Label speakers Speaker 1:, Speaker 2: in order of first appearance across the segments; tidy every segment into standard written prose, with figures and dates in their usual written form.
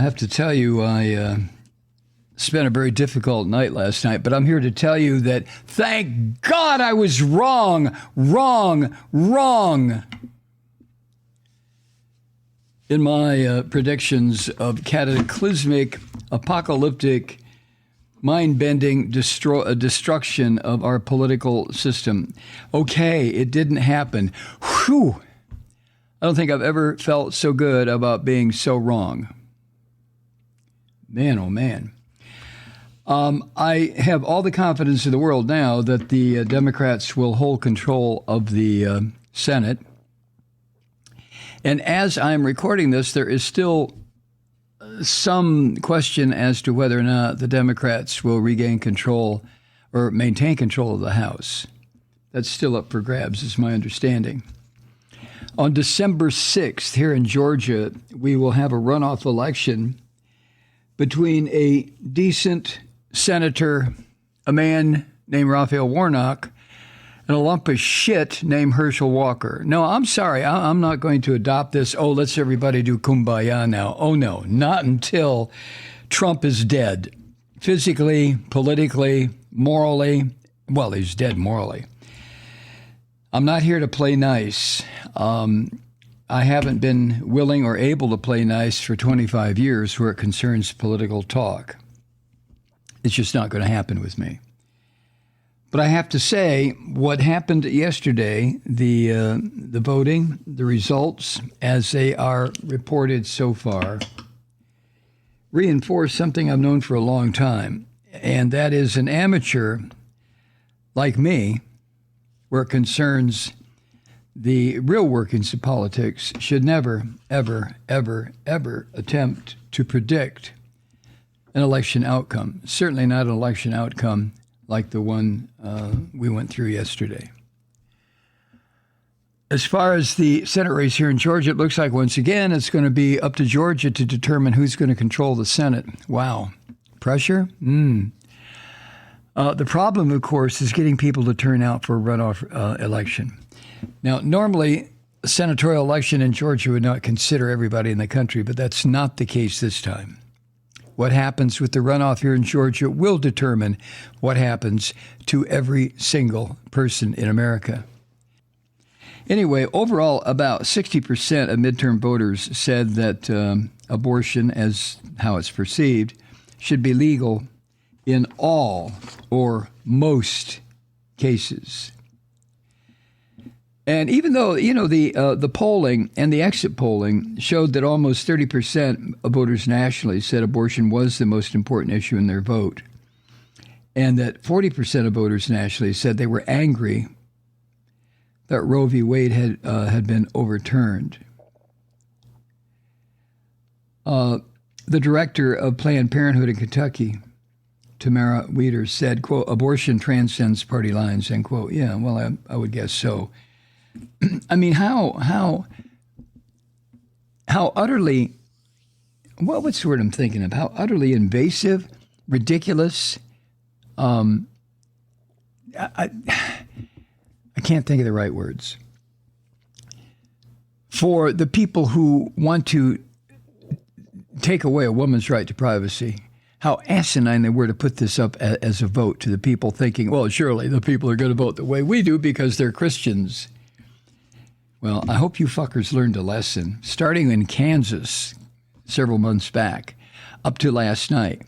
Speaker 1: I have to tell you, I spent a very difficult night last night, but I'm here to tell you that thank God I was wrong. In my predictions of cataclysmic, apocalyptic, mind-bending destruction of our political system. Okay, it didn't happen. Whew. I don't think I've ever felt so good about being so wrong. Man, oh man. I have all the confidence in the world now that the Democrats will hold control of the Senate. And as I'm recording this, there is still some question as to whether or not the Democrats will regain control or maintain control of the House. That's still up for grabs, is my understanding. On December 6th, here in Georgia, we will have a runoff election between a decent senator, a man named Raphael Warnock, and a lump of shit named Herschel Walker. No, I'm sorry. I'm not going to adopt this, oh, let's everybody do kumbaya now. Oh, no, not until Trump is dead. Physically, politically, morally. Well, he's dead morally. I'm not here to play nice. I haven't been willing or able to play nice for 25 years where it concerns political talk. It's just not going to happen with me. But I have to say, what happened yesterday, the voting, the results as they are reported so far, reinforce something I've known for a long time, and that is an amateur like me, where it concerns the real workings of politics, should never, ever, ever, ever attempt to predict an election outcome. Certainly not an election outcome like the one we went through yesterday. As far as the Senate race here in Georgia, it looks like once again it's going to be up to Georgia to determine who's going to control the Senate. Wow. Pressure? The problem, of course, is getting people to turn out for a runoff election. Now, normally, a senatorial election in Georgia would not consider everybody in the country, but that's not the case this time. What happens with the runoff here in Georgia will determine what happens to every single person in America. Anyway, overall, about 60% of midterm voters said that abortion, as how it's perceived, should be legal in all or most cases. And even though, the polling and the exit polling showed that almost 30% of voters nationally said abortion was the most important issue in their vote, and that 40% of voters nationally said they were angry that Roe v. Wade had been overturned. The director of Planned Parenthood in Kentucky, Tamara Weeder, said, quote, abortion transcends party lines, end quote. Yeah, well, I would guess so. I mean, how utterly, what's the word I'm thinking of? How utterly invasive, ridiculous. I can't think of the right words. For the people who want to take away a woman's right to privacy, how asinine they were to put this up as a vote to the people thinking, well, surely the people are going to vote the way we do because they're Christians. Well, I hope you fuckers learned a lesson, starting in Kansas several months back, up to last night.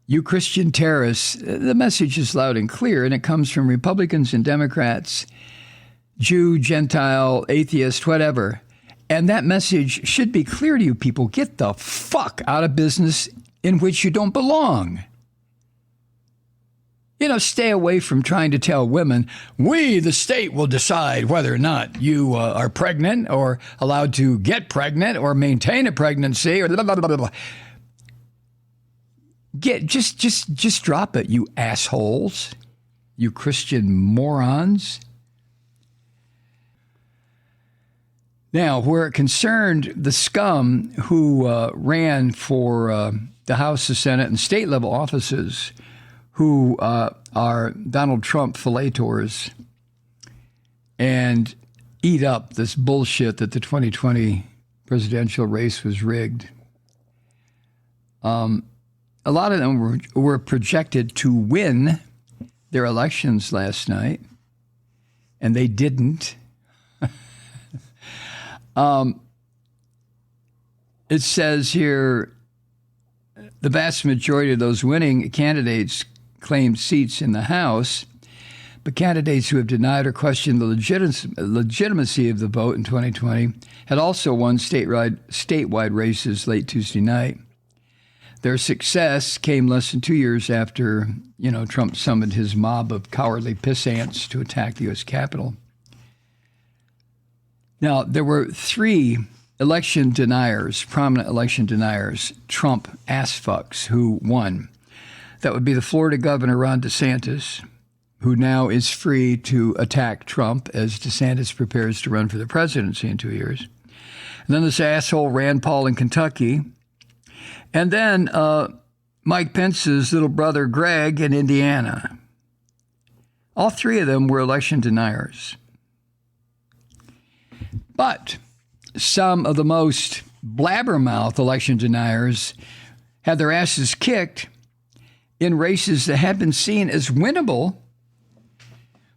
Speaker 1: You Christian terrorists, the message is loud and clear, and it comes from Republicans and Democrats, Jew, Gentile, atheist, whatever. And that message should be clear to you people. Get the fuck out of business in which you don't belong. Stay away from trying to tell women, we, the state, will decide whether or not you are pregnant or allowed to get pregnant or maintain a pregnancy or blah, blah, blah, blah. Just drop it, you assholes, you Christian morons. Now, where it concerned the scum who ran for the House, the Senate, and state level offices, who are Donald Trump filletors and eat up this bullshit that the 2020 presidential race was rigged. A lot of them were projected to win their elections last night, and they didn't. It says here, the vast majority of those winning candidates claimed seats in the House, but candidates who have denied or questioned the legitimacy of the vote in 2020 had also won statewide races late Tuesday night. Their success came less than 2 years after, Trump summoned his mob of cowardly pissants to attack the U.S. Capitol. Now, there were 3 election deniers, prominent election deniers, Trump ass-fucks, who won. That would be the Florida governor, Ron DeSantis, who now is free to attack Trump as DeSantis prepares to run for the presidency in 2 years. And then this asshole Rand Paul in Kentucky. And then Mike Pence's little brother Greg in Indiana. All 3 of them were election deniers. But some of the most blabbermouth election deniers had their asses kicked in races that had been seen as winnable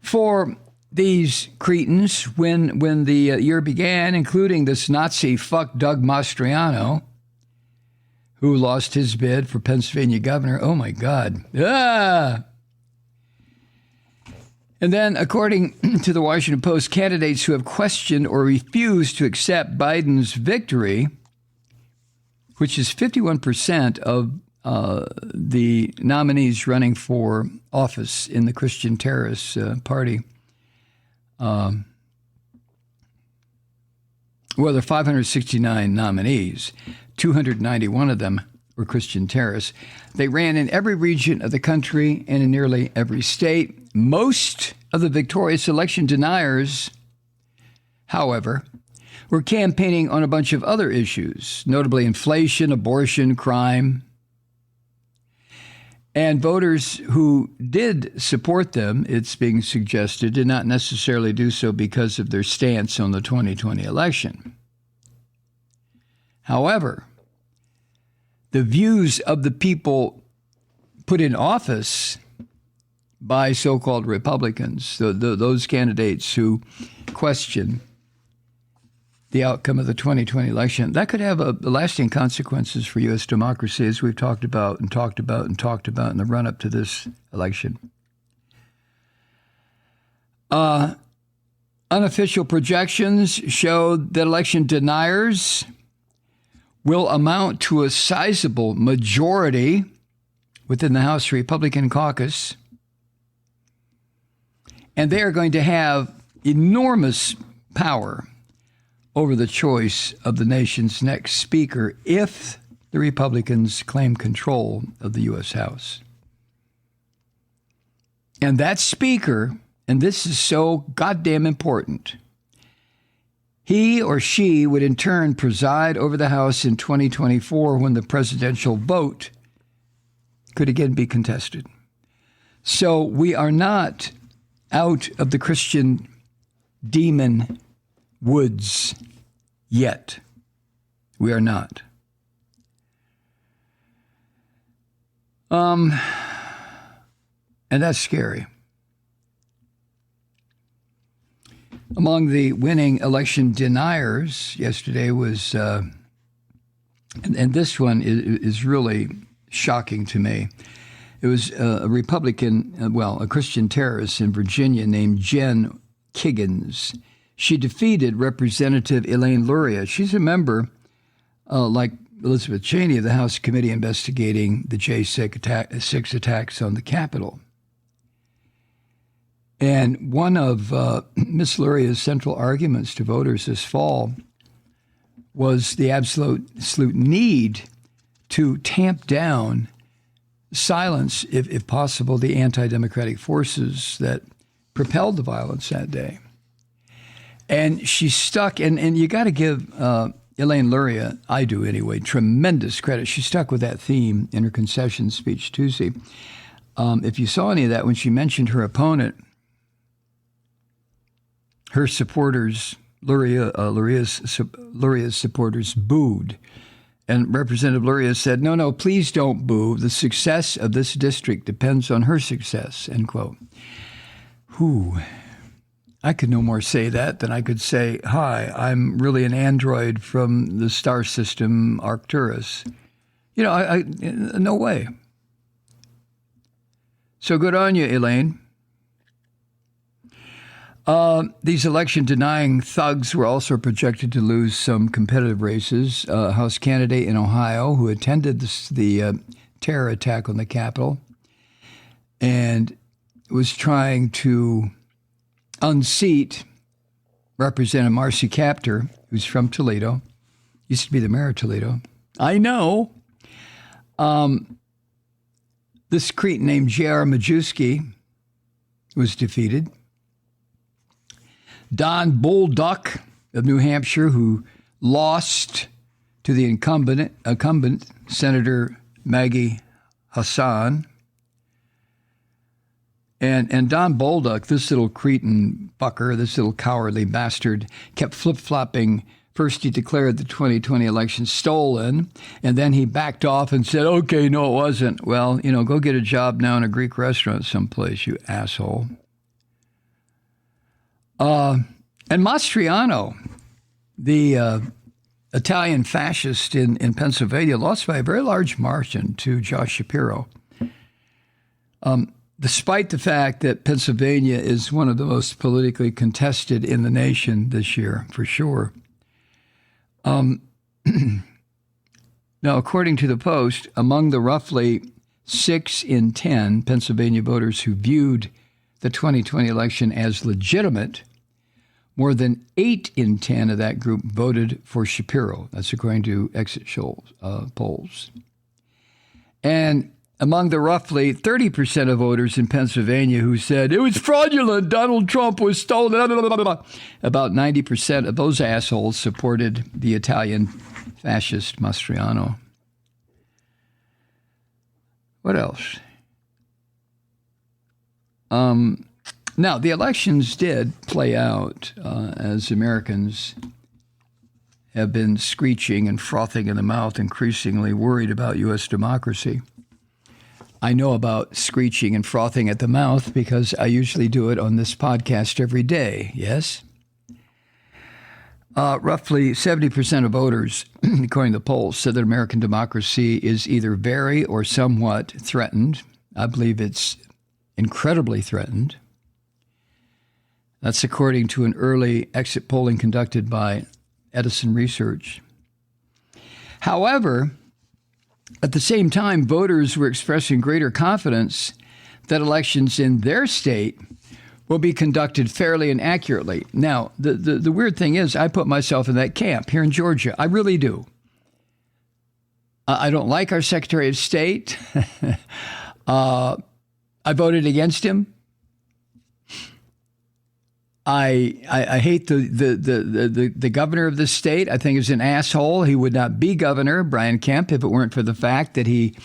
Speaker 1: for these cretins when the year began, including this Nazi fuck Doug Mastriano, who lost his bid for Pennsylvania governor. Oh, my God. Ah! And then, according to the Washington Post, candidates who have questioned or refused to accept Biden's victory, which is 51% of the nominees running for office in the Christian Terrorist Party. Well, there are 569 nominees. 291 of them were Christian terrorists. They ran in every region of the country and in nearly every state. Most of the victorious election deniers, however, were campaigning on a bunch of other issues, notably inflation, abortion, crime. And voters who did support them, it's being suggested, did not necessarily do so because of their stance on the 2020 election. However, the views of the people put in office by so-called Republicans, those candidates who question the outcome of the 2020 election, that could have lasting consequences for U.S. democracy, as we've talked about in the run-up to this election. Unofficial projections show that election deniers will amount to a sizable majority within the House Republican caucus, and they are going to have enormous power over the choice of the nation's next speaker if the Republicans claim control of the U.S. House. And that speaker, and this is so goddamn important, he or she would in turn preside over the House in 2024 when the presidential vote could again be contested. So we are not out of the Christian demon woods yet. We are not. And that's scary. Among the winning election deniers yesterday was, and this one is really shocking to me. It was a Republican, a Christian terrorist in Virginia named Jen Kiggins. She defeated Representative Elaine Luria. She's a member, like Elizabeth Cheney, of the House Committee investigating the J6 attacks on the Capitol. And one of Ms. Luria's central arguments to voters this fall was the absolute need to tamp down, silence, if possible, the anti-democratic forces that propelled the violence that day. And she stuck, and you got to give Elaine Luria, I do anyway, tremendous credit. She stuck with that theme in her concession speech Tuesday. If you saw any of that, when she mentioned her opponent, her supporters, Luria's supporters booed And Representative Luria said, no, please don't boo. The success of this district depends on her success, end quote. Whew. I could no more say that than I could say, hi, I'm really an android from the star system Arcturus. I no way. So good on you, Elaine. These election-denying thugs were also projected to lose some competitive races. A House candidate in Ohio who attended the terror attack on the Capitol and was trying to unseat Representative Marcy Kaptur, who's from Toledo, used to be the mayor of Toledo. I know. This cretin named J.R. Majewski was defeated. Don Bolduc of New Hampshire, who lost to the incumbent Senator Maggie Hassan. And Don Bolduc, this little cretin fucker, this little cowardly bastard, kept flip-flopping. First, he declared the 2020 election stolen, and then he backed off and said, okay, no, it wasn't. Well, go get a job now in a Greek restaurant someplace, you asshole. And Mastriano, the Italian fascist in Pennsylvania, lost by a very large margin to Josh Shapiro. Despite the fact that Pennsylvania is one of the most politically contested in the nation this year, for sure. Now, according to the Post, among the roughly 6 in 10 Pennsylvania voters who viewed the 2020 election as legitimate, more than 8 in 10 of that group voted for Shapiro. That's according to exit polls. And among the roughly 30% of voters in Pennsylvania who said it was fraudulent, Donald Trump was stolen, about 90% of those assholes supported the Italian fascist Mastriano. What else? Now, the elections did play out as Americans have been screeching and frothing in the mouth, increasingly worried about U.S. democracy. I know about screeching and frothing at the mouth because I usually do it on this podcast every day, yes? Roughly 70% of voters, according to the polls, said that American democracy is either very or somewhat threatened. I believe it's incredibly threatened. That's according to an early exit polling conducted by Edison Research. However, at the same time, voters were expressing greater confidence that elections in their state will be conducted fairly and accurately. Now, the weird thing is I put myself in that camp here in Georgia. I really do. I don't like our Secretary of State. I voted against him. I hate the governor of this state. I think he's an asshole. He would not be governor, Brian Kemp, if it weren't for the fact that he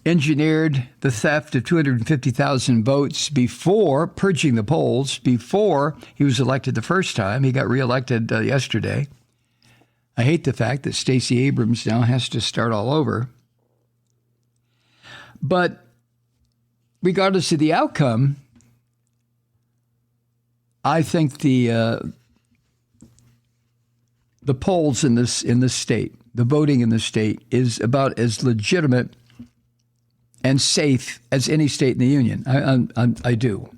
Speaker 1: engineered the theft of 250,000 votes before purging the polls, before he was elected the first time. He got reelected yesterday. I hate the fact that Stacey Abrams now has to start all over. But regardless of the outcome, I think the polls in this state, the voting in this state, is about as legitimate and safe as any state in the union. I do,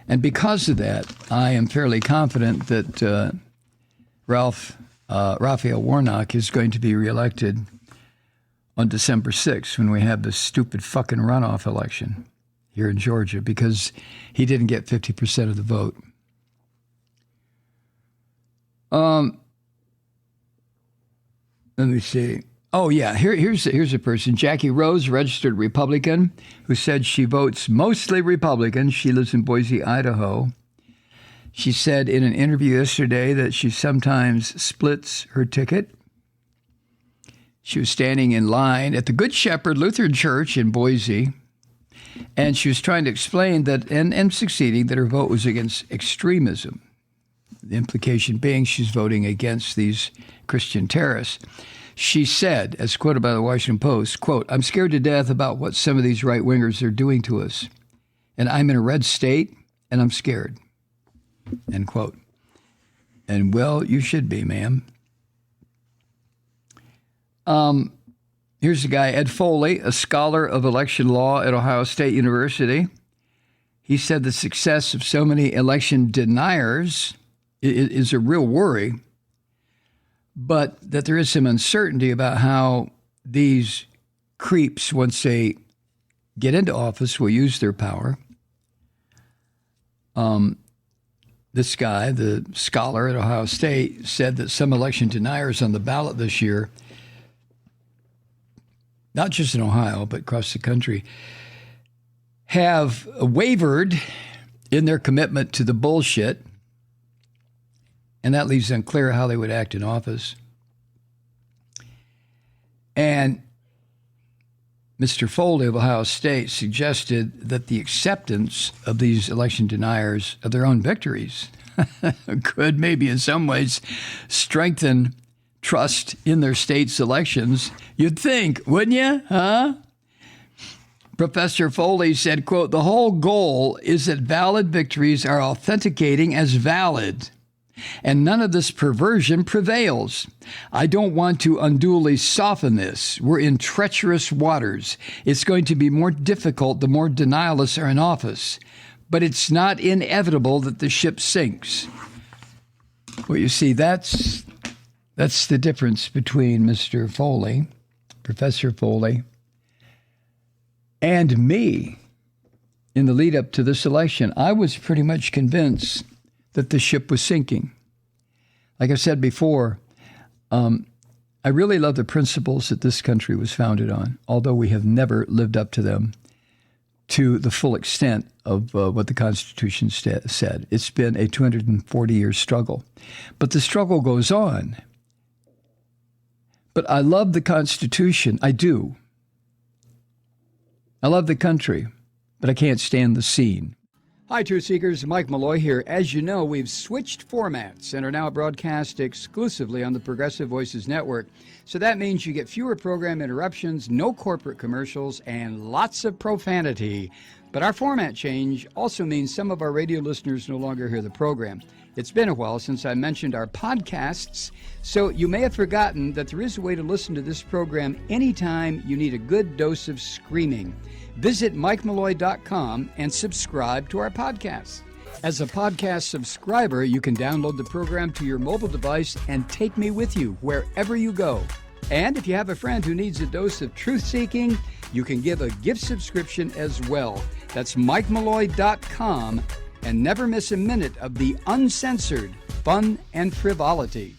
Speaker 1: and because of that, I am fairly confident that Raphael Warnock is going to be reelected on December 6th when we have this stupid fucking runoff election here in Georgia because he didn't get 50% of the vote. Let me see. Oh, yeah. Here's a person, Jackie Rose, registered Republican, who said she votes mostly Republican. She lives in Boise, Idaho. She said in an interview yesterday that she sometimes splits her ticket. She was standing in line at the Good Shepherd Lutheran Church in Boise, and she was trying to explain that, and succeeding, that her vote was against extremism. The implication being she's voting against these Christian terrorists. She said, as quoted by the Washington Post, quote, "I'm scared to death about what some of these right-wingers are doing to us. And I'm in a red state, and I'm scared." End quote. And, well, you should be, ma'am. Here's the guy, Ed Foley, a scholar of election law at Ohio State University. He said the success of so many election deniers is a real worry, but that there is some uncertainty about how these creeps, once they get into office, will use their power. This guy, the scholar at Ohio State, said that some election deniers on the ballot this year, not just in Ohio, but across the country, have wavered in their commitment to the bullshit, and that leaves unclear how they would act in office. And Mr. Foley of Ohio State suggested that the acceptance of these election deniers of their own victories could maybe in some ways strengthen trust in their state's elections. You'd think, wouldn't you? Huh? Professor Foley said, quote, "The whole goal is that valid victories are authenticating as valid, and none of this perversion prevails. I don't want to unduly soften this. We're in treacherous waters. It's going to be more difficult the more denialists are in office, but it's not inevitable that the ship sinks." Well, you see, that's the difference between Mr. Foley, Professor Foley, and me in the lead up to this election. I was pretty much convinced that the ship was sinking. Like I said before, I really love the principles that this country was founded on, although we have never lived up to them to the full extent of what the Constitution said. It's been a 240-year struggle. But the struggle goes on. But I love the Constitution. I do. I love the country, but I can't stand the scene. Hi, Truth Seekers. Mike Malloy here. As you know, we've switched formats and are now broadcast exclusively on the Progressive Voices Network. So that means you get fewer program interruptions, no corporate commercials, and lots of profanity. But our format change also means some of our radio listeners no longer hear the program. It's been a while since I mentioned our podcasts, so you may have forgotten that there is a way to listen to this program anytime you need a good dose of screaming. Visit MikeMalloy.com and subscribe to our podcast. As a podcast subscriber, you can download the program to your mobile device and take me with you wherever you go. And if you have a friend who needs a dose of truth-seeking, you can give a gift subscription as well. That's MikeMalloy.com, and never miss a minute of the uncensored fun and frivolity.